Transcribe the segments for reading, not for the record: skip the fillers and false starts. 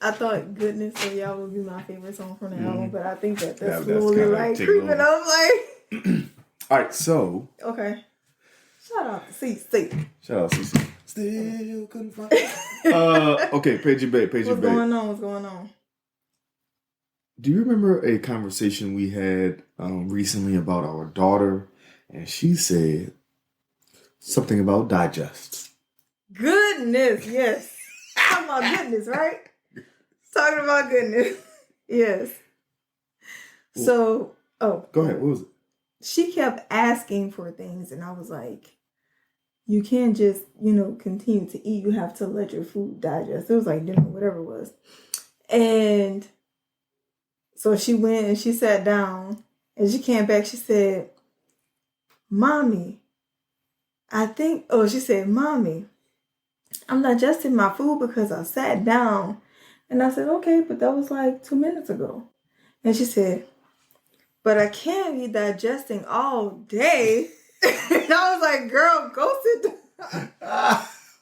I thought "Goodness of Y'all" would be my favorite song from the album, but I think that's that's slowly like creeping up. Like, all right, so okay. Shout out to CC. Shout out to CC. Still couldn't find. Okay, Paige and Babe. What's going on? Do you remember a conversation we had recently about our daughter? And she said something about digest. Goodness, yes. Talking about goodness, right? Talking about goodness. Yes. So, go ahead. What was it? She kept asking for things, and I was like, you can't just, continue to eat. You have to let your food digest. It was like dinner, whatever it was. And so she went and she sat down, and she came back. She said, Mommy, she said, Mommy, I'm digesting my food because I sat down. And I said, okay, but that was like 2 minutes ago. And she said, but I can't be digesting all day. And I was like, girl, go sit down.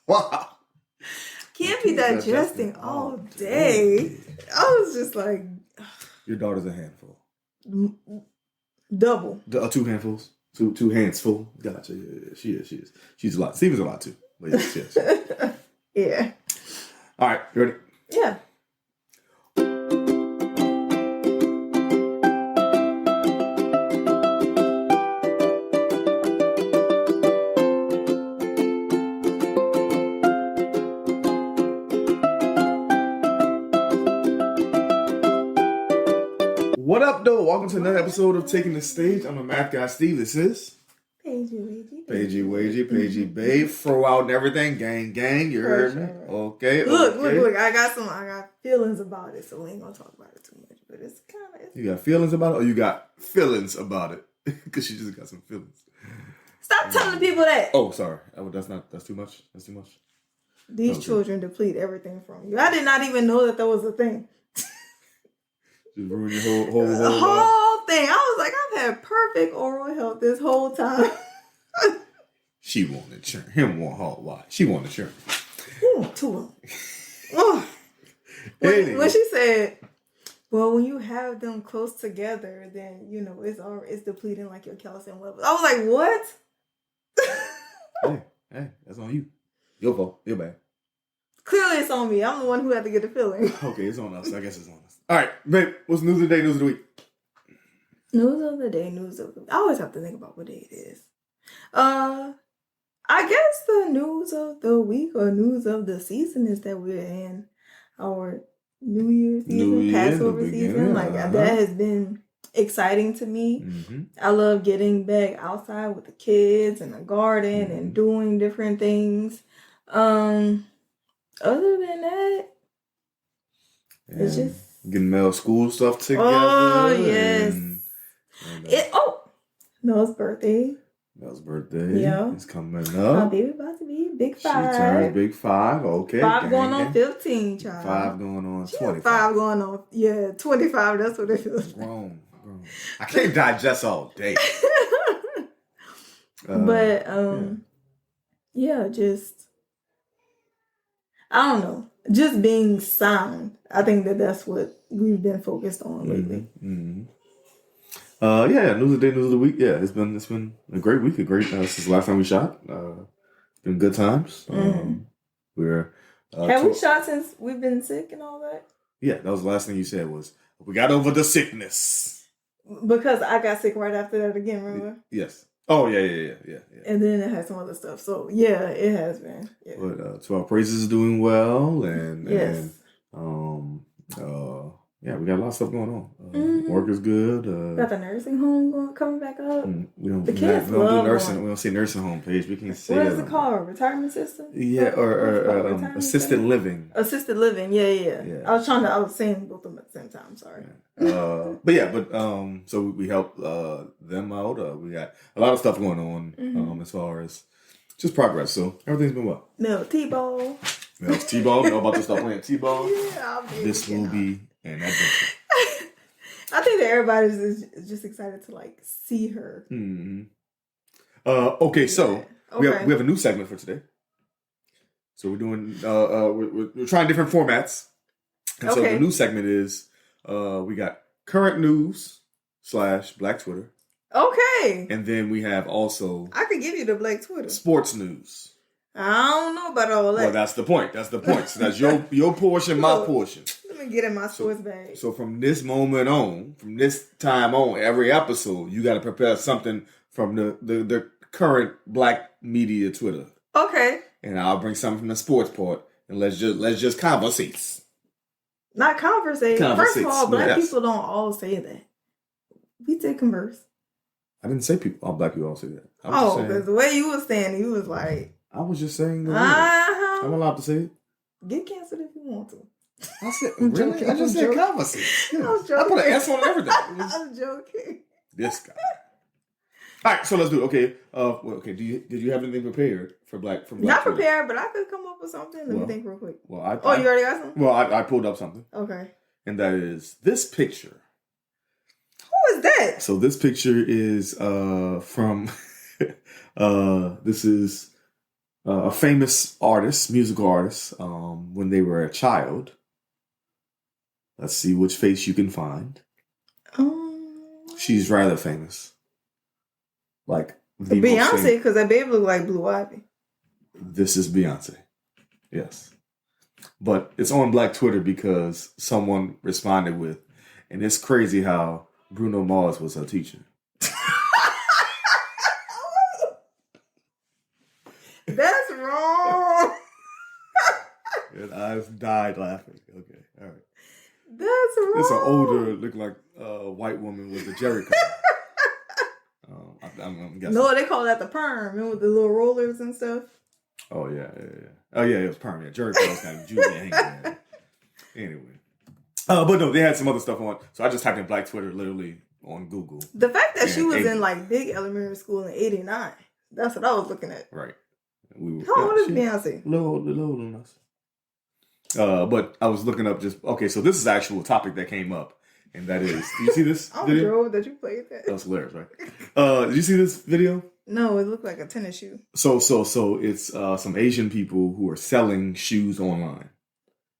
Wow. Can't be digesting all day. I was just like... Your daughter's a handful. Double. 2 handfuls? Two hands full? Gotcha. Yeah, she is. She's a lot. Steven's a lot too. But yes. Yeah. All right, you ready? Yeah. What up, though? Welcome to another episode of Taking the Stage. I'm a math guy, Steve. This is Paige, Wagey, babe. Throw out and everything. Gang. You heard me? Okay. Look. I got feelings about it, so we ain't gonna talk about it too much. But it's kind of... You got feelings about it, or you got feelings about it? Because she just got some feelings. Stop telling people that. Oh, sorry. That's too much. These children deplete everything from you. I did not even know that was a thing. Just ruin your whole thing. I was like, I've had perfect oral health this whole time. She wanted churn. Him want hard. Why? She wanted churn. He want two of them. When she said, well, when you have them close together, then, it's depleting like your calcium levels. I was like, what? Hey, that's on you. Your fault. Your bad. Clearly it's on me. I'm the one who had to get the feeling. Okay, it's on us. I guess it's on us. All right, babe, what's news of the day, news of the week? News of the day. I always have to think about what day it is. I guess the news of the week or news of the season is that we're in our New Year's season, Passover season. That has been exciting to me. Mm-hmm. I love getting back outside with the kids and the garden and doing different things. Other than that, it's just getting Mel school stuff together. Oh yes. Mel's birthday. Yeah. It's coming up. My baby about to be big 5. She turns big 5. Okay. 5 going on 15, child. 5 going on 25. 5 going on 25. That's what it feels like. Grown. I can't digest all day. But just I don't know. Just being sound. I think that's what we've been focused on lately. Mm-hmm. News of the day, news of the week. Yeah, it's been a great week. Since the last time we shot. It's been good times. We're have we shot since we've been sick and all that? Yeah, that was the last thing you said was we got over the sickness. Because I got sick right after that again. Remember? Yes. Oh yeah. And then it had some other stuff. So yeah, it has been. Yeah. But To Our Praises is doing well, and yes. We got a lot of stuff going on. Work is good. Got the nursing home coming back up. We don't do nursing. We don't say nursing home, Paige. We can't say what is it called? Retirement system? Yeah, or assisted living. Assisted living. Yeah. I was saying both of them at the same time. Sorry. So we help them out. We got a lot of stuff going on as far as just progress. So everything's been well. Mel's T-ball. Mel about to start playing T-ball. Yeah, this will be an adventure. I think that everybody's just excited to see her. Mm-hmm. Okay, so we have a new segment for today. So we're doing we're trying different formats. And so the new segment is we got current news / Black Twitter. Okay. And then we have also... I could give you the Black Twitter. Sports news. I don't know about all that. Well, that's the point. So that's your portion, my portion. Let me get in my sports bag. So from this moment on, from this time on, every episode, you got to prepare something from the current Black media Twitter. Okay. And I'll bring something from the sports part, and let's just conversate. Not conversate. First of all, Black people don't all say that. We say converse. I didn't say all Black people all say that. Because the way you was saying, you was like... I was just saying the word. I'm allowed to say it. Get canceled if you want to. I said, really? I just said conversate. Yeah. I put an S on everything. I'm joking. This guy. All right, so let's do it. Okay. Okay. Did you have anything prepared from Black? Not prepared, but I could come up with something. Let me think real quick. Well, you already got something? Well, I pulled up something. Okay. And that is this picture. Who is that? So this picture is from. This is a famous artist, musical artist, when they were a child. Let's see which face you can find. She's rather famous. Like Beyonce, because that baby look like Blue Ivy. This is Beyonce. Yes. But it's on Black Twitter because someone responded with, and it's crazy how Bruno Mars was her teacher. That's wrong. And I died laughing. Okay, all right. That's wrong. It's an older, look like white woman with a jerry curl. I'm guessing. No, they call that the perm. And with the little rollers and stuff. Oh, yeah. Oh, yeah, it was perm. Yeah, jerry curl's kind of juicy hanging there. Anyway. But no, they had some other stuff on. So I just typed in Black Twitter literally on Google. The fact that she was in like big elementary school in 89. That's what I was looking at. Right. How old is Beyonce? A little older than us. But I was looking up okay, so this is actual topic that came up. And that is, do you see this video? I'm that you played that. That was hilarious, right? Did you see this video? No, it looked like a tennis shoe. So it's some Asian people who are selling shoes online.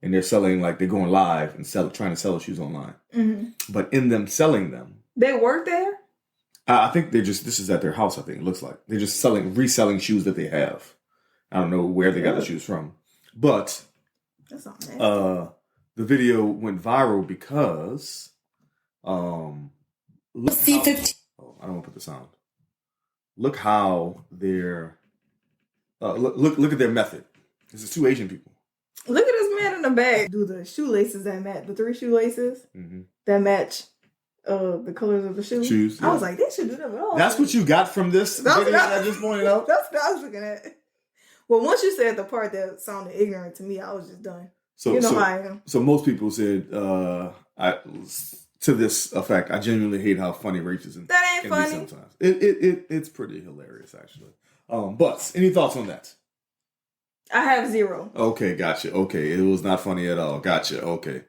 And they're selling, like, they're going live and trying to sell shoes online. Mm-hmm. But in them selling them. They work there? I think this is at their house, I think it looks like. They're just reselling shoes that they have. I don't know where they got the shoes from. But that's not nasty. The video went viral because I don't want to put the sound. Look how they're look at their method. This is two Asian people. Look at this man in the bag. Do the shoelaces that match, the 3 shoelaces that match the colors of the shoes. Yeah. I was like, they should do that with all. That's what you got from this video that I just pointed out? That's what I was looking at. Well, once you said the part that sounded ignorant to me, I was just done. So, you know how I am. So most people said, to this effect, I genuinely hate how funny racism that ain't funny. Be sometimes. It's pretty hilarious, actually. But any thoughts on that? I have 0. Okay, gotcha. Okay, it was not funny at all. Gotcha. Okay.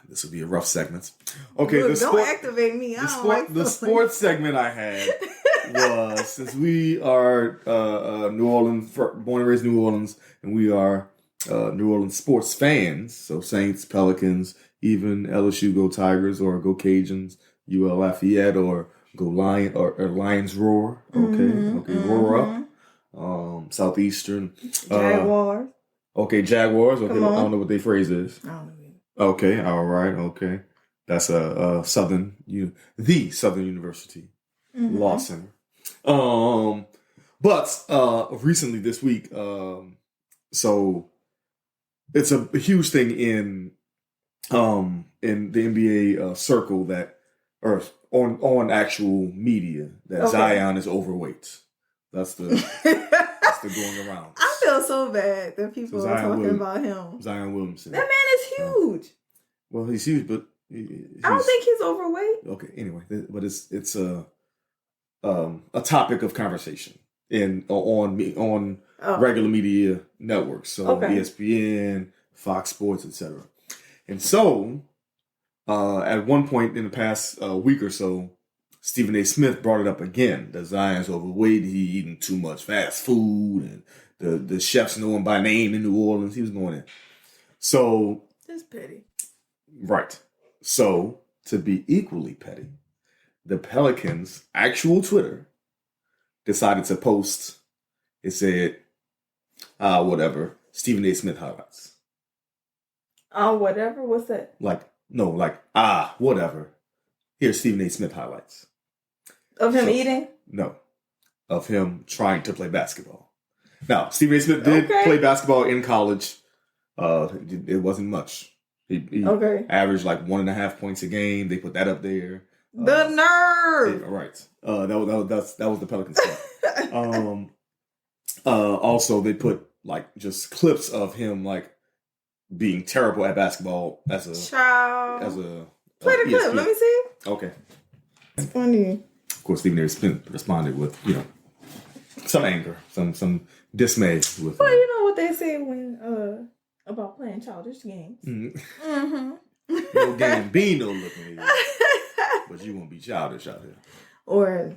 This will be a rough segment. Okay, look, don't activate me. The sports segment I had was, since we are New Orleans, born and raised in New Orleans, and we are New Orleans sports fans, so Saints, Pelicans, even LSU, go Tigers, or go Cajuns, UL Lafayette, or go Lions roar. Okay, roar up. Southeastern. Jaguars. Okay, Jaguars. Okay, I don't know what their phrase is. I don't know. Okay, all right, okay. That's the Southern University Law Center. But recently this week, so it's a huge thing in the NBA circle that, or on actual media, that Zion is overweight. That's the going around. I feel so bad that people are talking about him. Zion Williamson. That man is huge. Well, he's huge, but I don't think he's overweight. Okay, anyway, but it's a topic of conversation on regular media networks, so ESPN, Fox Sports, etc. And so, at one point in the past week or so, Stephen A. Smith brought it up again, that Zion's overweight, he eating too much fast food, and the chefs know him by name in New Orleans. He was going in. So It's petty. Right. So, to be equally petty, the Pelicans' actual Twitter decided to post, it said, whatever, Stephen A. Smith highlights. Whatever? What's that? Whatever. Here's Stephen A. Smith highlights. Of him eating? No. Of him trying to play basketball. Now, Stephen A. Smith did play basketball in college. It wasn't much. He averaged like 1.5 points a game. They put that up there. The nerve! Right. That was the Pelicans stuff. Also, they put like just clips of him like being terrible at basketball as a child. Play the clip. Let me see. Okay. It's funny. Of course, Stephen A. Smith responded with some anger, some dismay. With well, you know what they say when about playing childish games. No Gambino looking at you, but you won't be childish out here. Or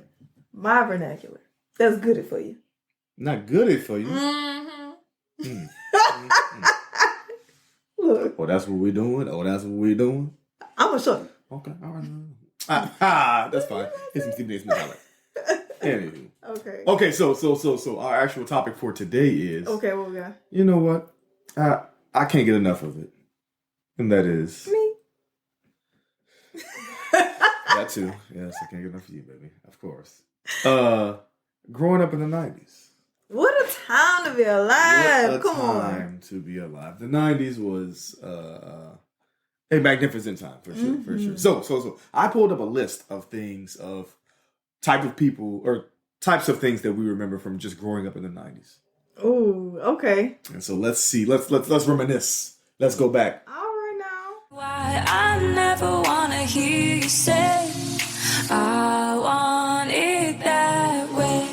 my vernacular. That's good for you. Not good for you. Look. Oh, that's what we're doing. I'm gonna show you. Okay, all right. That's fine. Here's some Stephen A. Smith highlights. Anywho. Okay. So our actual topic for today is. Okay, what we got? You know what? I can't get enough of it, and that is me. That too. Yes, I can't get enough of you, baby. Of course. Growing up in the 90s. What a time to be alive! Come on. What a time to be alive. The 90s was a magnificent time for sure. For sure. So I pulled up a list of things of type of people or types of things that we remember from just growing up in the 90s. Oh, okay. And so let's see. Let's reminisce. Let's go back. All right now. Why I never wanna hear you say I want it that way.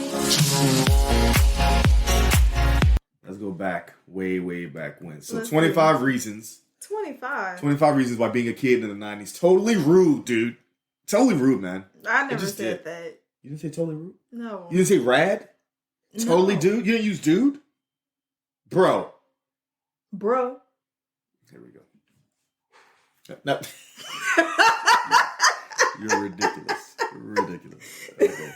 Let's go back, way back when. So 25 reasons. 25? 25 reasons why being a kid in the 90s. Totally rude, dude. Totally rude, man. I never said that. You didn't say totally rude? No. You didn't say rad? No. Totally dude? You didn't use dude? Bro. Here we go. No. You're ridiculous. Okay.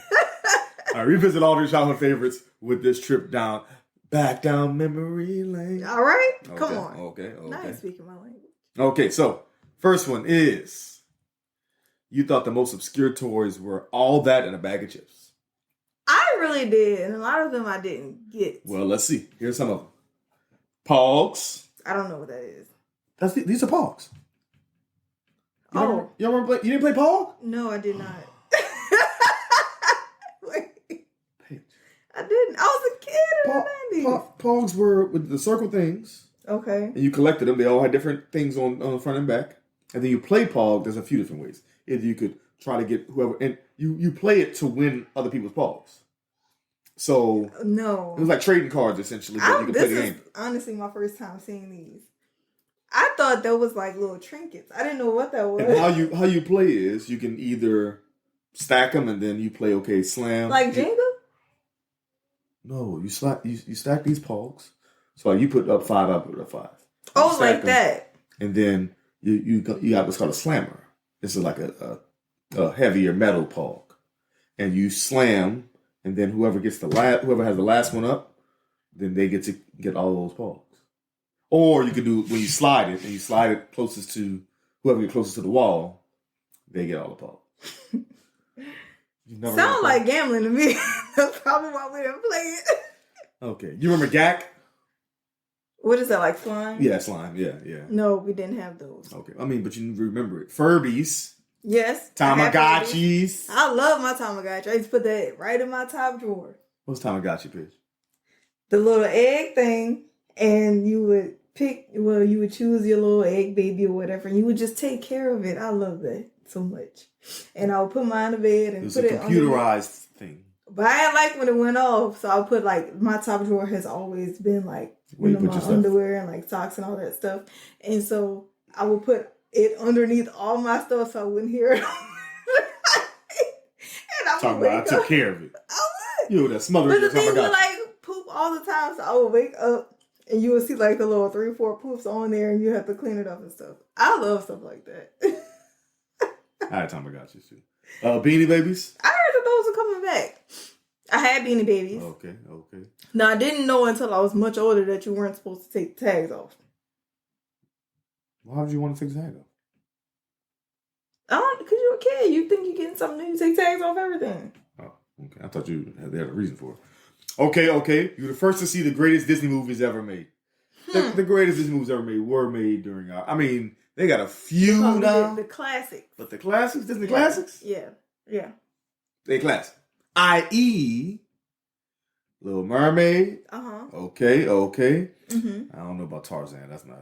All right, revisit all your childhood favorites with this trip back down memory lane. All right, okay. Come on. Okay. Now you're speaking my language. Okay, so first one is you thought the most obscure toys were all that and a bag of chips. I really did, and a lot of them I didn't get. Well, let's see. Here's some of them. Pogs. I don't know what that is. These are Pogs. You you didn't play Pog? No, I did not. Wait. Paige. I didn't. I was a kid in the 90s. Pogs were with the circle things. Okay. And you collected them. They all had different things on the front and back. And then you play Pog. There's a few different ways. Either you could try to get whoever, and you play it to win other people's Pogs. So no, it was like trading cards essentially, but you could play the game. This is honestly my first time seeing these. I thought that was like little trinkets. I didn't know what that was. And how you play is you can either stack them and then you play slam like Jenga. No, you stack these Pogs. So like you put up 5, I put up 5. Oh, like that. And then you got what's called a slammer. This is like a heavier metal Pog, and you slam, and then whoever has the last one up, then they get to get all those Pogs. Or you could do when you slide it, and you slide it closest to whoever gets closest to the wall, they get all the Pogs. Sound like gambling to me. That's probably why we didn't play it. Okay, you remember GAC? What is that, like slime? Yeah, slime. Yeah. No, we didn't have those. Okay, I mean, but you remember it. Furbies. Yes. Tamagotchis. I love my Tamagotchi. I used to put that right in my top drawer. What's Tamagotchi, Paige? The little egg thing, and you would you would choose your little egg baby or whatever, and you would just take care of it. I love that so much. And I would put mine in bed and put it on. It was a computerized thing. But I didn't like when it went off, so I would put my top drawer has always been my underwear and socks and all that stuff. And so I would put it underneath all my stuff so I wouldn't hear it. And I took care of it. I would. You would have smothered but your the thing Tamagotchi. would poop all the time, so I would wake up And you will see like the little 3-4 poofs on there, and you have to clean it up and stuff. I love stuff like that. I had Tamagotchis too. Beanie Babies. I heard that those are coming back. I had Beanie Babies. Okay. Now, I didn't know until I was much older that you weren't supposed to take the tags off. Why would you want to take the tag off? Because you're a kid. You think you're getting something new. You take tags off everything. Oh, okay. I thought they had a reason for it. Okay. You're the first to see the greatest Disney movies ever made. The greatest Disney movies ever made were made during our... I mean, they got a few now. The classics. But the classics? Disney classics? Yeah. They classic. I.e. Little Mermaid. Uh-huh. Okay. Mm-hmm. I don't know about Tarzan. That's not...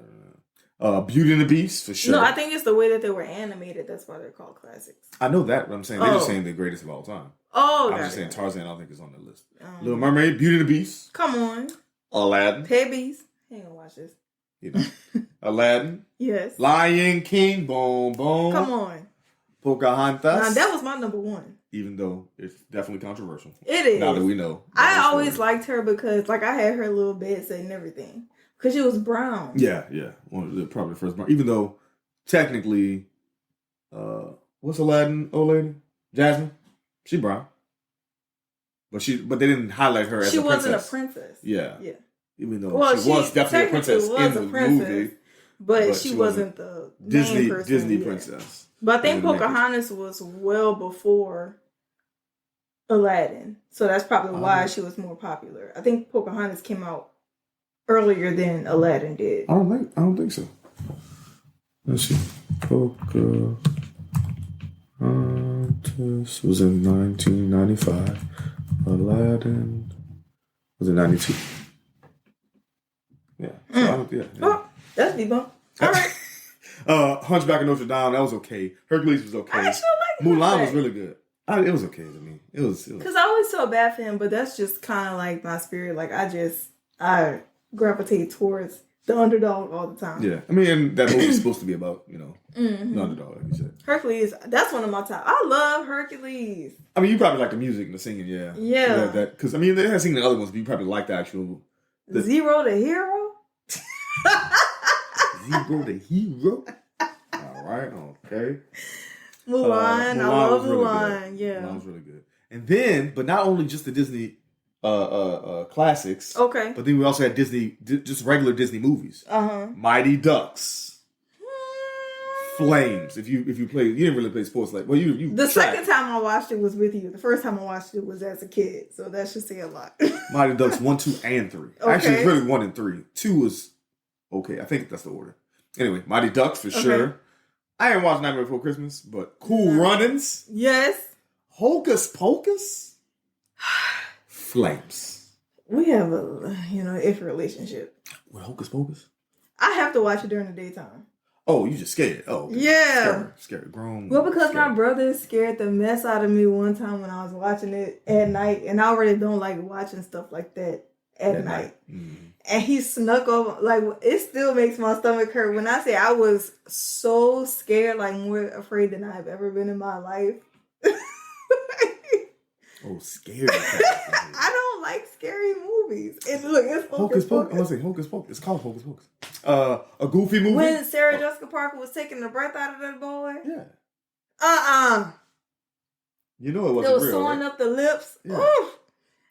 Beauty and the Beast, for sure. No, I think it's the way that they were animated. That's why they're called classics. I know that, but I'm saying they're just saying the greatest of all time. Oh, I'm just saying Tarzan, I don't think is on the list. Little Mermaid, Beauty and the Beast. Come on. Aladdin. Pebbies. I ain't gonna watch this. You know. Aladdin. Yes. Lion King, boom. Come on. Pocahontas. Now, that was my number one. Even though it's definitely controversial. It is. Now that we know. I always liked her because, like, I had her little bed set and everything. Because she was brown. Yeah. One of the probably the first brown. Even though, technically, what's Aladdin, old lady? Jasmine? She brown. But they didn't highlight her as a princess. She wasn't a princess. Yeah. Even though she was definitely a princess in the movie. But she wasn't the main person. Disney princess. But I think Pocahontas was well before Aladdin. So that's probably why she was more popular. I think Pocahontas came out earlier than Aladdin did. I don't think so. Let's see. Pocahontas was in 1995. Aladdin was in 92. Yeah. So Oh, that's debunked. All right. Hunchback of Notre Dame, that was okay. Hercules was okay. I actually like Mulan was really good. It was okay to me. It was. Because I always felt bad for him, but that's just kind of like my spirit. Like, I gravitate towards the underdog all the time. Yeah. I mean, and that movie's supposed to be about, the underdog, like you said. Hercules, that's one of my top. I love Hercules. I mean, you probably like the music and the singing, yeah. Yeah. Because, I mean, they have seen the other ones, but you probably like the actual... Zero to Hero? Zero to Hero? All right, okay. Mulan, I love Mulan, really yeah. Mulan was really good. And then, but not only just the Disney classics. Okay. But then we also had Disney, just regular Disney movies. Uh-huh. Mighty Ducks. Flames. If you play, you didn't really play sports like, well, you The second time I watched it was with you. The first time I watched it was as a kid. So that should say a lot. Mighty Ducks 1, 2, and 3. Okay. Actually, it's really 1 and 3. 2 was okay. I think that's the order. Anyway, Mighty Ducks for sure. I ain't watched Nightmare Before Christmas, but Cool Runnings. Yes. Hocus Pocus. Flames. We have a, iffy relationship. With Hocus Pocus? I have to watch it during the daytime. Oh, you just scared. Oh, okay. Yeah. Scared. Grown. Well, because scared. my brother scared the mess out of me one time when I was watching it at night. And I already don't like watching stuff like that at night. Mm. And he snuck over. Like, it still makes my stomach hurt. When I say I was so scared, like more afraid than I've ever been in my life. Oh, scared. I don't like scary movies. And look, it's Hocus Pocus. I want to say Hocus Pocus. It's called Hocus Pocus. A Goofy movie. When Sarah Jessica Parker was taking the breath out of that boy. Yeah. You know it wasn't real. They was real, sewing right? up the lips. Yeah. Oof.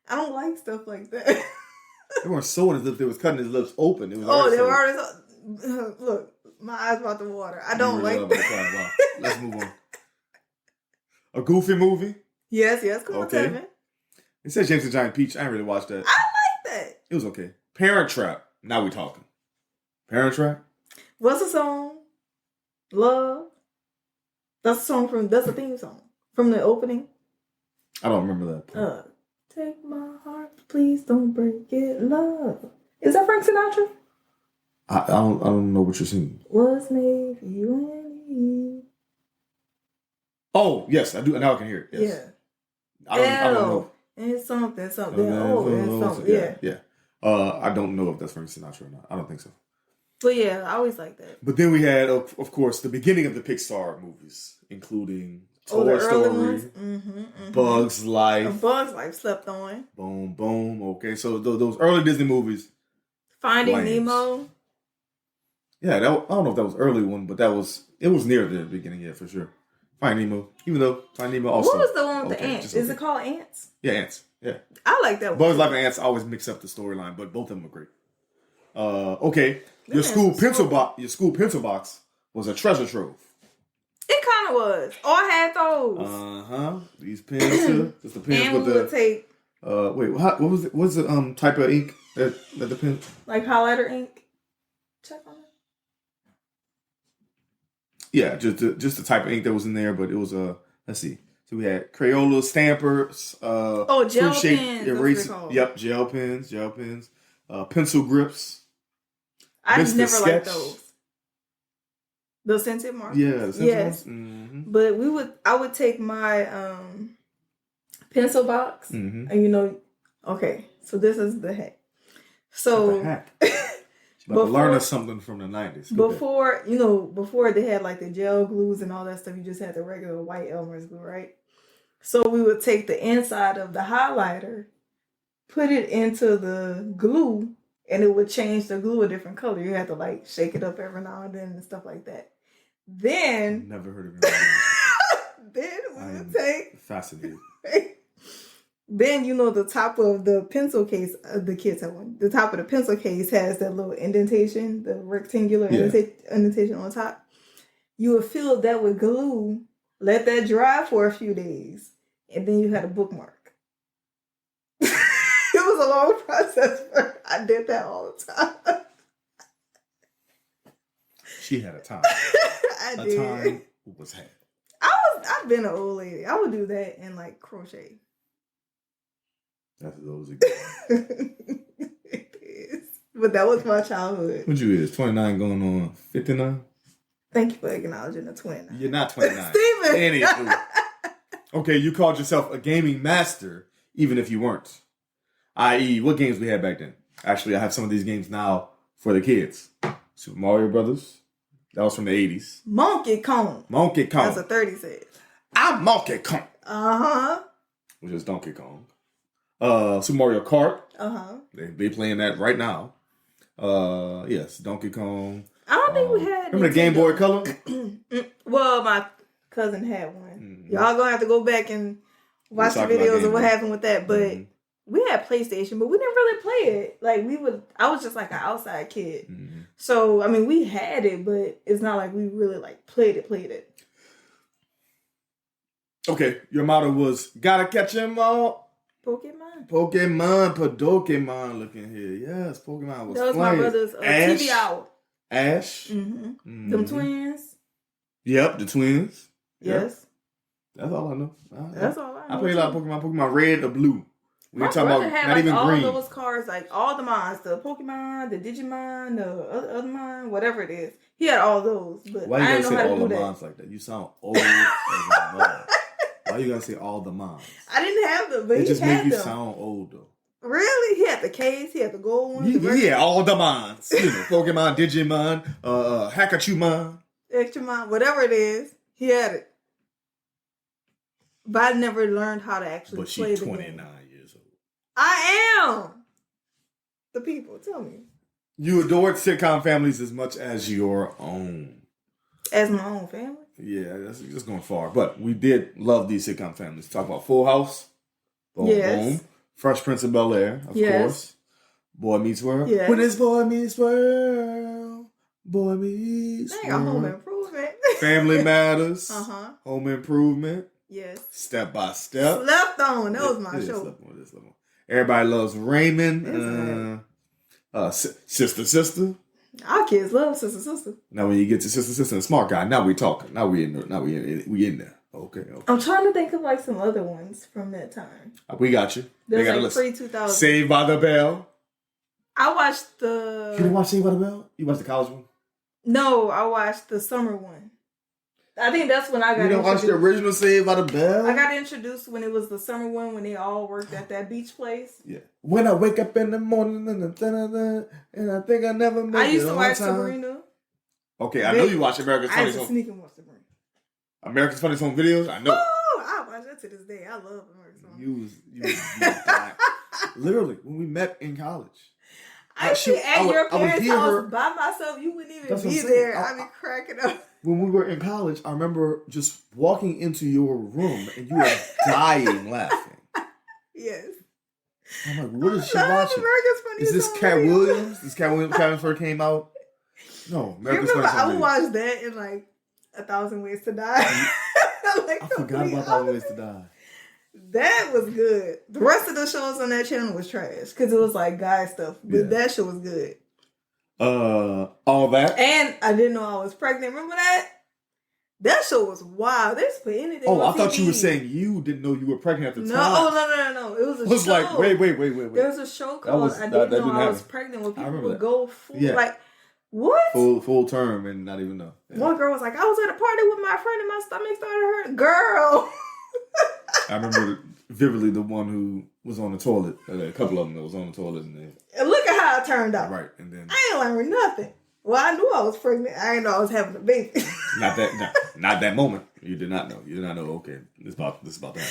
I don't like stuff like that. They weren't sewing his lips. They was cutting his lips open. It was They were already. Look, my eyes about to water. I don't like that. Wow. Let's move on. A Goofy movie. Yes. Come on, tell me. It says James and Giant Peach. I didn't really watch that. I like that. It was okay. Parent Trap. Now we talking. Parent Trap. What's the song? Love. That's a theme song from the opening. I don't remember that. Take my heart, please don't break it, love. Is that Frank Sinatra? I don't know what you're singing. Was made for you and me. Oh yes, I do. Now I can hear it. Yes. Yeah. I don't know. And something. And something. Yeah. I don't know if that's Frank Sinatra or not. I don't think so. But yeah, I always like that. But then we had, of course, the beginning of the Pixar movies, including Toy Story, Bugs Life. Bugs Life slept on. Boom, boom. Okay, so those early Disney movies. Finding Flames. Nemo. Yeah, I don't know if that was early one, but it was near the beginning, yeah, for sure. Finding Nemo, even though Finding Nemo also. What was the one with the ants? just Is it called Ants? Yeah, Ants. Yeah. I like that one. Bugs Life and Ants always mix up the storyline, but both of them are great. Okay, your Them school ants were pencil so- box. Your school pencil box was a treasure trove. It kind of was. Oh, I had those. These pens here, just the pens And with we the. would take Wait, what was it? What's the type of ink that the pen? like highlighter ink. Check on it. Yeah, just the type of ink that was in there, but it was let's see. So we had Crayola stampers, gel fruit-shaped pens, that's what they're erasers. called. Yep, gel pens, pencil grips. I Mr. never Sketch. liked those. The scented markers. Yeah, the scented yes. ones. But I would take my pencil box, Mm-hmm. and okay, so this is the hack. So The hack. But to learn us something from the 90s. Go ahead. Before they had like the gel glues and all that stuff, you just had the regular white Elmer's glue, right? So we would take the inside of the highlighter, put it into the glue, and it would change the glue a different color. You had to like shake it up every now and then and stuff like that. Then Never heard of it. then we would take Fascinated. then the top of the pencil case, the kids have one. The top of the pencil case has that little indentation, the rectangular indentation on top. You would fill that with glue, let that dry for a few days, and then you had a bookmark. It was a long process, but I did that all the time. She had a time. I A did. time was had. I've been an old lady. I would do that and like crochet. That's those again. It is. But that was my childhood. What you is? 29 going on 59? Thank you for acknowledging the twin. You're not 29. Steven! Anywho. Okay, you called yourself a gaming master, even if you weren't. I.e., what games we had back then? Actually, I have some of these games now for the kids. Super Mario Brothers. That was from the 80s. Monkey Kong. Monkey Kong. That's a 30 said. I'm Monkey Kong. Uh-huh. Which is Donkey Kong. Super Mario Kart. Uh-huh. They playing that right now. Yes, Donkey Kong. I don't think we had Remember the Game Boy Color? Well, my cousin had one. Mhm. Y'all gonna have to go back and watch the talking about videos Game of what Boy. happened with that. But Mhm. we had PlayStation, but we didn't really play it. Like I was just like an outside kid. Mhm. So, I mean, we had it, but it's not like we really like played it. Okay, your motto was, gotta catch 'em all. Pokemon. Pokemon looking here. Yes, Pokemon was That was my playing. brother's Ash. TV hour. Ash. Mm-hmm. Mhm. Them twins. Yep, the twins. Yep. Yes. That's all I know. That's all I know. I played a lot of Pokemon. Pokemon Red or Blue. We My ain't talking brother about had not like even all green. those cards, like all the mons, the Pokemon, the Digimon, the other mon, whatever it is. He had all those, but Why you I gotta didn't say know how all to the do that. moms like that? You sound old as a mother. Why you gotta say all the moms? I didn't have them, but It he just had make you them. sound old though. Really? He had the case. He had the gold ones. Yeah, all the mons. You know, Pokemon, Digimon, Hakachumon. Extramon, whatever it is, he had it. But I never learned how to actually But play she's the 29 game. years old. I am. The people, tell me. You adored sitcom families as much as your own. As my own family. Yeah, that's just going far. But we did love these sitcom families. Talk about Full House. Boom, Yes. boom. Fresh Prince of Bel-Air, of Yes. course. Boy Meets World. Yes. When it's Boy Meets World. Boy Meets Dang, a home World. improvement. Family Matters. Uh-huh. Home Improvement. Yes. Step by Step. Slept on. That was my It is show. Slept on, it is Slept on. Everybody Loves Raymond. Sister. Our kids love Sister. Now when you get to Sister and Smart Guy, now we talking. Now we in there. We in there. Okay. I'm trying to think of like some other ones from that time. We got you. They There's got a like list. pre-2000. Saved by the Bell. I watched the... You didn't watch Saved by the Bell? You watched the college one? No, I watched the summer one. I think that's when I got You didn't watch the introduced. original Saved by the Bell? I got introduced when it was the summer one, when they all worked at that beach place. Yeah. When I wake up in the morning and I think I never make I it used to on watch time. Sabrina. Okay, I know you watch America's I Funniest used to Home. sneak and watch Sabrina. America's Funniest Home Videos. I know. Oh, I watch that to this day. I love America's Home. You was literally when we met in college. I be at your parents' hear house her by myself. You wouldn't even That's what be I'm saying. there. I'd be cracking up. when we were in college. I remember just walking into your room and you were dying laughing. Yes. I'm like, what is she watching? America's Funniest Is this Home Cat Video. Williams? This Cat Williams first came out? No, America's You remember Funniest Home I would Video. watch that in like 1,000 Ways to Die. Like, I forgot about 1,000 Ways to Die. That was good. The rest of the shows on that channel was trash because it was like guy stuff, but that show was good. All that. And I didn't know I was pregnant. Remember that? That show was wild. They just put anything. Oh, on I thought TV. you were saying you didn't know you were pregnant at the No, time. no. It was a I was show. like, wait. There was a show called I Didn't Know I Was Pregnant where people would go full, like, what? Full term and not even know. Yeah. One girl was like, I was at a party with my friend and my stomach started hurting. Girl. I remember vividly the one who was on the toilet. A couple of them that was on the toilet. And look at how it turned out. Right. And then I ain't learned nothing. Well, I knew I was pregnant. I didn't know I was having a baby. not that moment. You did not know. You did not know. Okay, this is about to happen.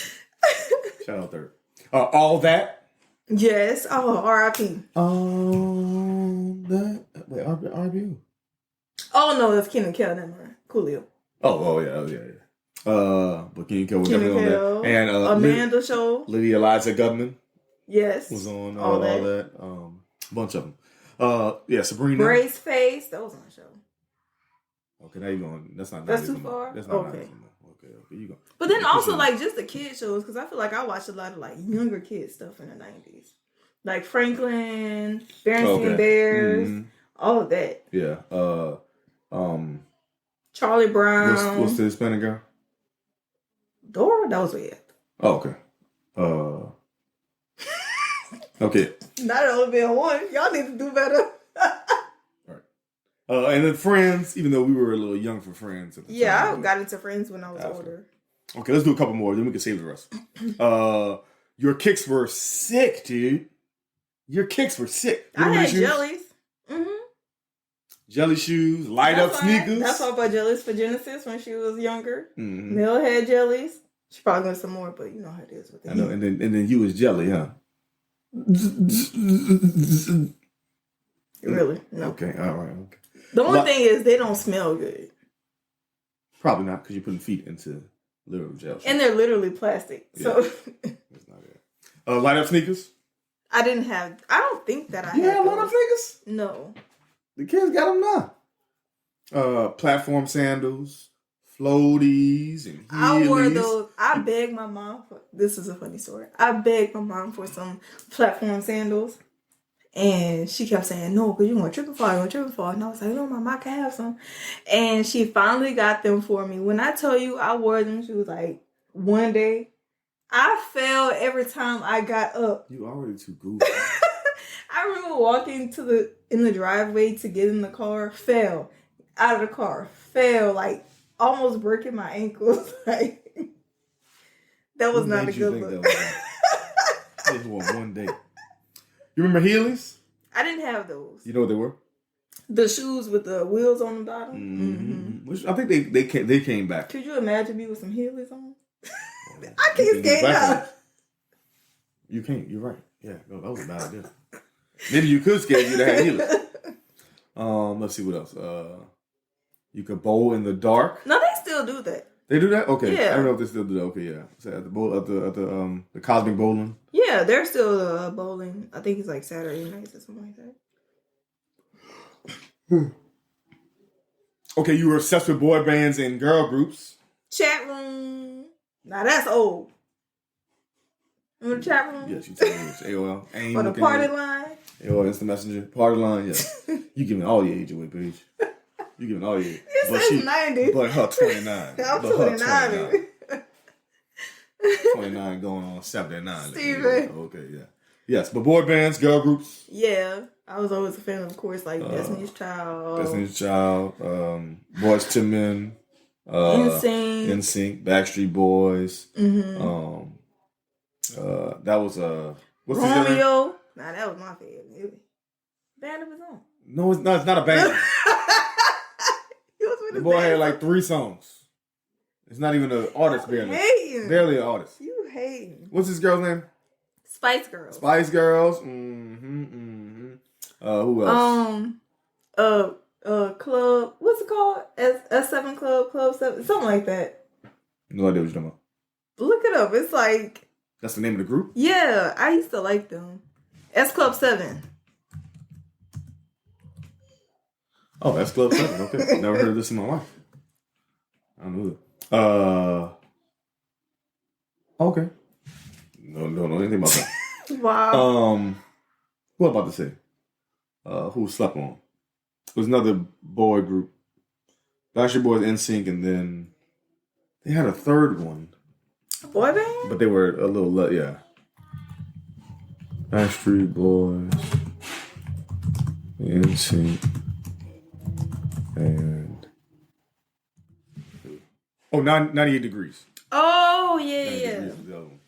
Shout out third. All that. Yes. Oh, R.I.P. That. Wait, RBU. Oh no, that's Kenan Kel. Never mind. Coolio. Oh yeah. But Kenan Kel was Kenan definitely Kel, on there. And Amanda Show. Lydia Eliza Gutman. Yes. Was on all that. Bunch of them. Sabrina. Grace Face. That was on the show. Okay, now you're going. That's not. That's too far. That's not. Okay. Okay, you go. But then also like just the kid shows because I feel like I watched a lot of like younger kid stuff in the 90s, like Franklin, Berenstain Bears, all of that. Yeah. Charlie Brown. What's the Hispanic girl? Dora. That was weird. Oh, okay. Okay. Not only being one. Y'all need to do better. And then Friends, even though we were a little young for Friends at the time. I got into Friends when I was older. Okay, let's do a couple more, then we can save the rest. Your kicks were sick, dude. Your kicks were sick. I had jellies. Jelly shoes, light up sneakers. That's why I bought jellies for Genesis when she was younger. Mm-hmm. Mel had jellies. She probably got some more, but you know how it is with the I know, and then you was jelly, huh? Really? No. Okay, all right. Okay. The only thing is they don't smell good. Probably not because you're putting feet into literal gel. And they're literally plastic. Yeah. So that's not it. Light up sneakers? I don't think that I had. You had light up sneakers? No. The kids got them now. Platform sandals, floaties, and heelys. I wore those. I begged my mom for, this is a funny story. I begged my mom for some platform sandals. And she kept saying, no, because you're going to trip and fall. And I was like, no, Mom, I can have some. And she finally got them for me. When I tell you I wore them, she was like, one day, I fell every time I got up. You already too goofy. I remember walking in the driveway to get in the car, fell out of the car, fell, like almost breaking my ankles. Like, that was not a good look. That was one day. You remember Heelys? I didn't have those. You know what they were? The shoes with the wheels on the bottom. Mm-hmm. Which I think they came back. Could you imagine me with some Heelys on? I can't skate now. You can't. You're right. Yeah, no, that was a bad idea. Maybe you could skate if you'd have Heelys. Let's see what else. You could bowl in the dark. No, they still do that. They do that? Okay. Yeah. I don't know if they still do that. Okay, yeah. So at the Cosmic Bowling. Yeah, they're still bowling. I think it's like Saturday nights or something like that. Okay, you were obsessed with boy bands and girl groups. Chat room. Now that's old. Remember the chat room? Yes, you told me it's AOL. Or the party line. AOL Instant Messenger. Party line, yes. You giving all your age away, Paige. You giving all your age. It says 90. But her 29. I'm 29. 29 going on 79. Steven. Okay, yeah. Yes, but boy bands, girl groups. Yeah. I was always a fan of course, like Destiny's Child. Destiny's Child, Boyz II Men, NSYNC, Backstreet Boys. Mm-hmm. That was what's Romeo. Nah, that was my favorite. Band of his own. No, it's not a band. The boy had like 3 songs. It's not even an artist, barely. Barely an artist. You hate. What's this girl's name? Spice Girls. Spice Girls. Who else? Club. What's it called? S7 Club, Club 7, something like that. No idea what you're talking about. Look it up. It's like, That's the name of the group? yeah, I used to like them. S Club 7. Oh, that's Club 7. Okay. Never heard of this in my life. I don't know that. Okay. Don't know anything about that. Wow. What about to say? Who slept on? It was another boy group. Backstreet Boys, NSYNC, and then they had a third one. Boy band? But they were a little, yeah. Backstreet Boys, NSYNC, and 98 Degrees. Oh, yeah, 98 yeah. Degrees was the other one.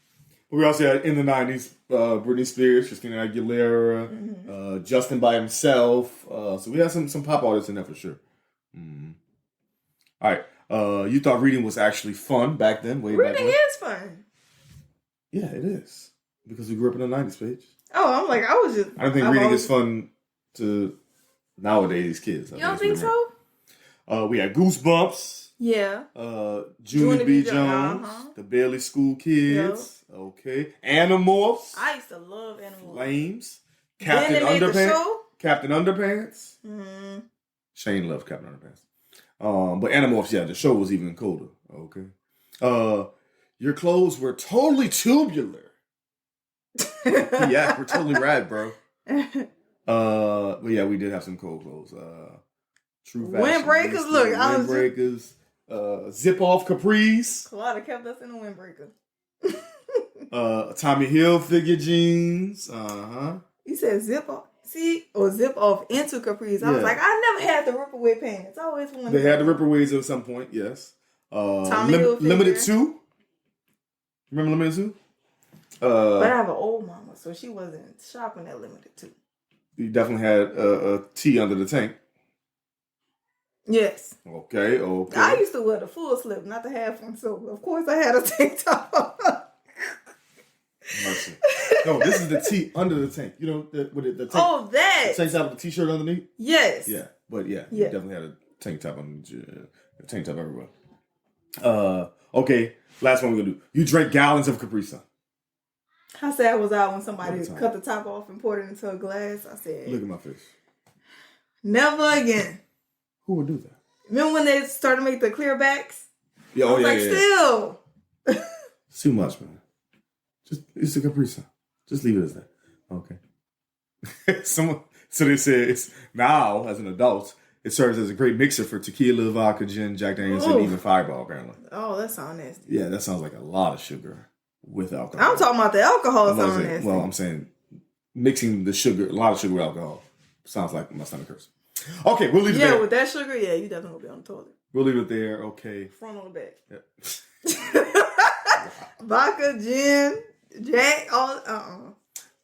But we also had in the 90s, Britney Spears, Christina Aguilera, Justin by himself. So we had some pop artists in there for sure. Mm-hmm. All right. You thought reading was actually fun back then, way back Reading when? is fun. Yeah, it is. Because we grew up in the 90s, Paige. Oh, I'm like, I was just... I don't think reading is fun to nowadays kids. You don't think so? We had Goosebumps. Yeah. Junior B. Jones. The Bailey School Kids. Yep. Okay. Animorphs. I used to love Animorphs. Flames. Captain Underpants. Captain Underpants. Mm-hmm. Shane loved Captain Underpants. But Animorphs, yeah, the show was even colder. Okay. Your clothes were totally tubular. Yeah, we're totally right, bro. But yeah, we did have some cold clothes. True fashion. Windbreakers, look. Windbreakers. Zip off capris. Kalada kept us in the windbreaker. Tommy Hilfiger jeans. You said zip off. See, or zip off into capris. I was like, I never had the rip away pants. I always wanted. They had the rip aways at some point. Yes. Tommy Hilfiger. Limited 2. Remember Limited 2? But I have an old mama, so she wasn't shopping at Limited 2. You definitely had a tee under the tank. Yes. Okay. I used to wear the full slip, not the half one, so of course I had a tank top. Mercy. No, this is the tee under the tank. You know, the tank. Oh, that. The tank top with the t-shirt underneath? Yes. Yeah. But yeah, you definitely had a tank top everywhere. Okay. Last one we're going to do. You drank gallons of Capri Sun. How sad was I when somebody cut the top off and poured it into a glass? I said, look at my face. Never again. Who would do that? Remember when they started to make the clear backs? Yeah, still. It's too much, man. It's a Capri Sun. Just leave it as that. Okay. So they say it's now, as an adult, it serves as a great mixer for tequila, vodka, gin, Jack Daniels, and even Fireball, apparently. Oh, that sounds nasty. Yeah, that sounds like a lot of sugar with alcohol. I'm talking about the alcohol sounds nasty. Well, I'm saying mixing the sugar, a lot of sugar with alcohol, sounds like my stomach hurts. Okay, we'll leave it there. Yeah, with that sugar, yeah, you definitely will be on the toilet. We'll leave it there, okay. Front on the back. Yep. Vodka, gin, Jack, all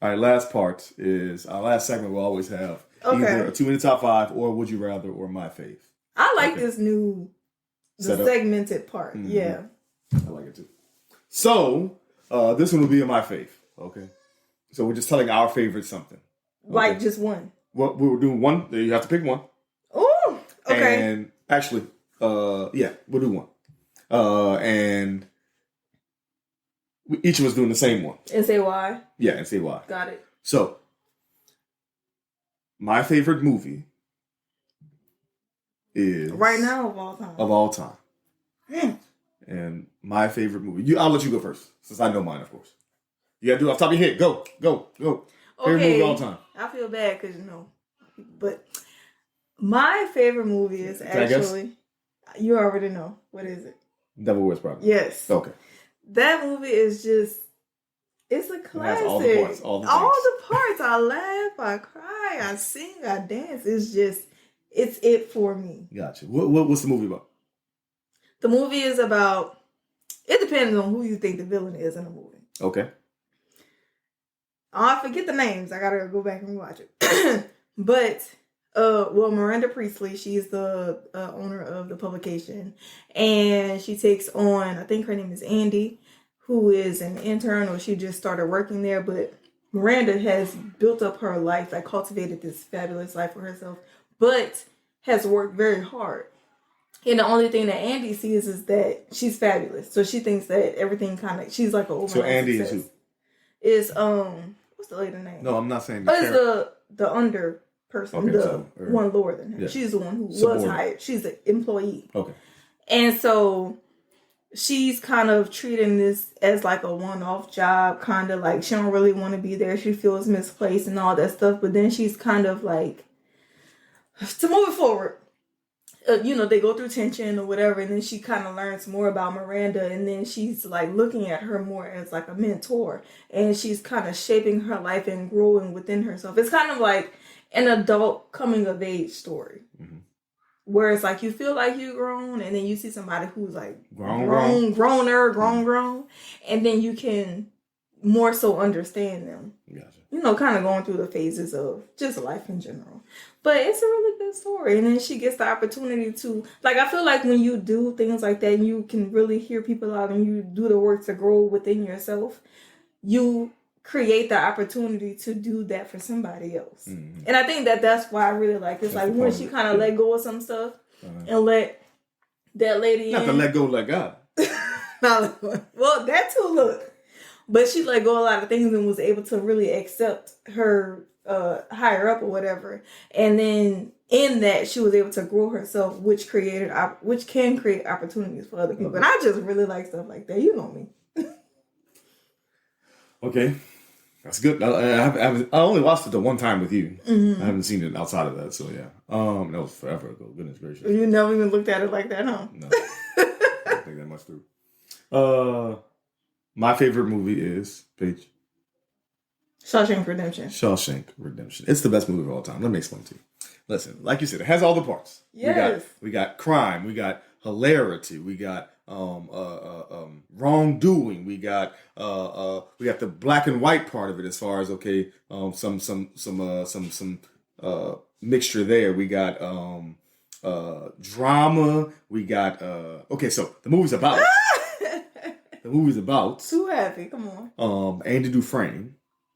right, last part is our last segment. We'll always have either a 2-minute top 5 or would you rather or my fave. I like this new segmented part. Mm-hmm. Yeah, I like it too. So this one will be in my fave. Okay, so we're just telling our favorite something. Okay? Like just one. Well, we were doing one. You have to pick one. Oh, okay. And actually, we'll do one. And each of us doing the same one. And say why. Yeah, and say why. Got it. So, my favorite movie is right now of all time. Of all time. And my favorite movie. I'll let you go first, since I know mine, of course. You gotta do it off the top of your head. Go. Favorite movie of all time. I feel bad because but my favorite movie is actually. You already know. What is it? Devil Wears Prada. Yes. Okay. That movie is just. It's a classic. All the parts. All the parts. I laugh. I cry. I sing. I dance. It's just. It's it for me. Gotcha. What's the movie about? The movie is about. It depends on who you think the villain is in the movie. Okay. I forget the names. I gotta go back and watch it. But, Miranda Priestley, she's the owner of the publication. And she takes on, I think her name is Andy, who is an intern or she just started working there. But Miranda has built up her life, like cultivated this fabulous life for herself, but has worked very hard. And the only thing that Andy sees is that she's fabulous. So she thinks that everything kind of, she's like an overnight So Andy success. is who? Is, what's the lady name? No, I'm not saying It's the under person, Okay, the so, one lower than her. yeah. She's the one who was Subordinate. hired. She's an employee. Okay. And so she's kind of treating this as like a one-off job, kind of like she don't really want to be there. She feels misplaced and all that stuff. But then she's kind of like, to move it forward, they go through tension or whatever, and then she kind of learns more about Miranda, and then she's like looking at her more as like a mentor, and she's kind of shaping her life and growing within herself. It's kind of like an adult coming of age story. Mm-hmm. Where it's like you feel like you're grown, and then you see somebody who's like grown, and then you can more so understand them. Gotcha. Kind of going through the phases of just life in general. But it's a really good story, and then she gets the opportunity to, like, I feel like when you do things like that, and you can really hear people out, and you do the work to grow within yourself, you create the opportunity to do that for somebody else. Mm-hmm. And I think that's why I really like it. It's like when she kind of let go of some stuff and let that lady Not in. to let go, let God. Well, that too, look. But she let go of a lot of things and was able to really accept her higher up or whatever. And then in that, she was able to grow herself, which can create opportunities for other people. Okay. And I just really like stuff like that. You know me. Okay. That's good. I only watched it the one time with you. Mm-hmm. I haven't seen it outside of that, so yeah. That was forever ago. Goodness gracious. You never even looked at it like that, huh? No. I don't think that much through. My favorite movie is, Paige? Shawshank Redemption. Shawshank Redemption. It's the best movie of all time. Let me explain to you. Listen, like you said, it has all the parts. Yes. We got crime. We got hilarity. We got wrongdoing. We got the black and white part of it as far as some mixture there. We got drama. We got so the movie's about Too happy, come on. Andy Dufresne,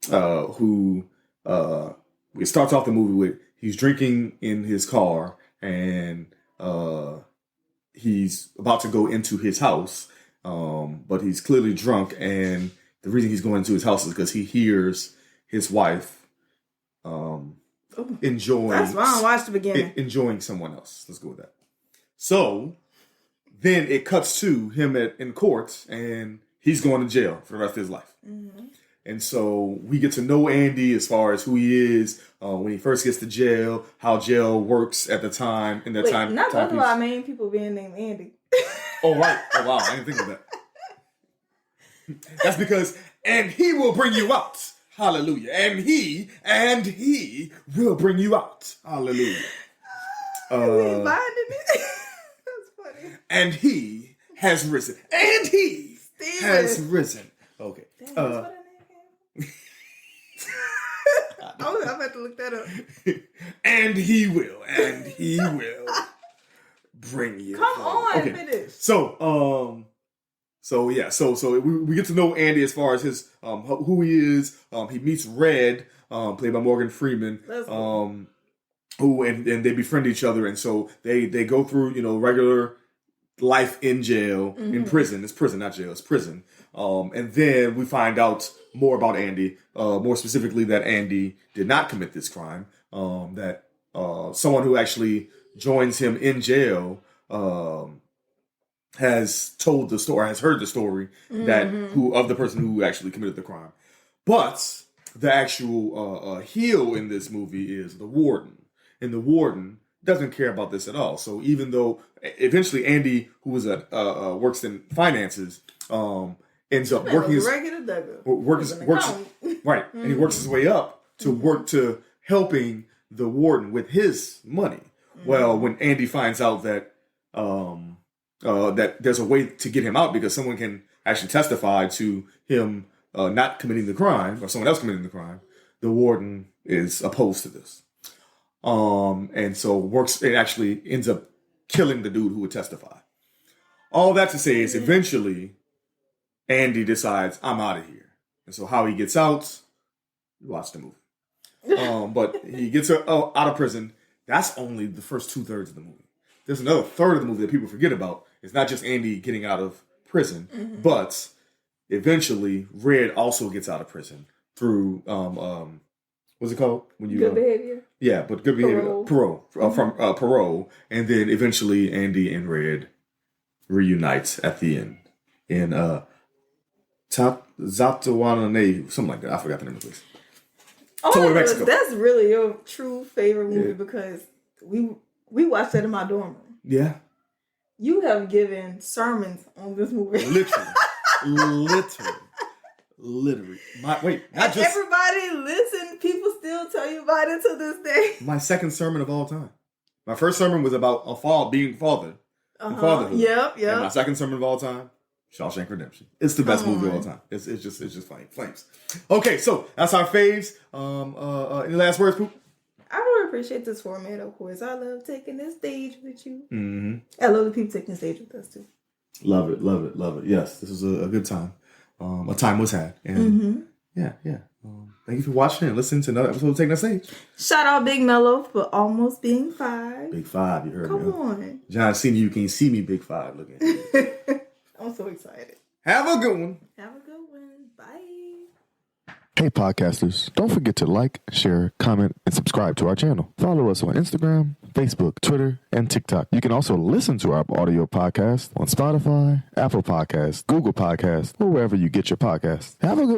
who it starts off the movie with he's drinking in his car and he's about to go into his house, but he's clearly drunk, and the reason he's going into his house is because he hears his wife enjoying. That's why I watched the beginning. Enjoying someone else. Let's go with that. So then it cuts to him in court, and he's going to jail for the rest of his life. Mm-hmm. And so we get to know Andy as far as who he is when he first gets to jail, how jail works at the time. In that time, not talking about main people being named Andy. Oh right! Oh wow! I didn't think of that. That's because, and he will bring you out. Hallelujah! And he will bring you out. Hallelujah! We finding it. That's funny. And he has risen. And he has risen. Okay. Damn, I'm about to look that up. And he will bring you. Come on, okay. finish. So we get to know Andy as far as his who he is. He meets Red, played by Morgan Freeman. Who and they befriend each other, and so they go through regular life in jail, in prison. It's prison, not jail. It's prison. And then we find out more about Andy, more specifically that Andy did not commit this crime. That someone who actually joins him in jail has told the story, has heard the story of the person who actually committed the crime. But the actual heel in this movie is the warden, and the warden doesn't care about this at all. So even though eventually Andy, who was works in finances, ends up working right, and he works his way up to work to helping the warden with his money. Well, when Andy finds out that that there's a way to get him out because someone can actually testify to him not committing the crime or someone else committing the crime, the warden is opposed to this. And so it actually ends up killing the dude who would testify. All that to say is eventually Andy decides, I'm out of here. And so how he gets out, Watch the movie. But he gets her out of prison. That's only the first 2/3 of the movie. There's another third of the movie that people forget about. It's not just Andy getting out of prison, but eventually Red also gets out of prison through what's it called when you good behavior. Yeah, but good behavior, parole from parole, and then eventually Andy and Red reunites at the end in Zatawanane, something like that. I forgot the name of the place. Mexico. That's really your true favorite movie because we watched that in my dorm room. Yeah. You have given sermons on this movie. Literally. Everybody listen. People still tell you about it to this day. My second sermon of all time. My first sermon was about being father. Fatherhood. Yep. And my second sermon of all time, Shawshank Redemption. It's the best movie of all time. It's just flames. Okay, so that's our faves. Any last words, Poop? I really appreciate this format, of course. I love taking this stage with you. Mm-hmm. I love the people taking the stage with us too. Love it. Yes, this was a good time. A time was had. And yeah. Thank you for watching and listening to another episode of Taking the Stage. Shout out Big Mello for almost being 5. Big 5, you heard me. Come on. John Cena, you can see me Big 5 looking. I'm so excited. Have a good one. Bye. Hey podcasters, don't forget to like, share, comment, and subscribe to our channel. Follow us on Instagram, Facebook, Twitter, and TikTok. You can also listen to our audio podcast on Spotify, Apple Podcasts, Google Podcasts, or wherever you get your podcasts. Have a good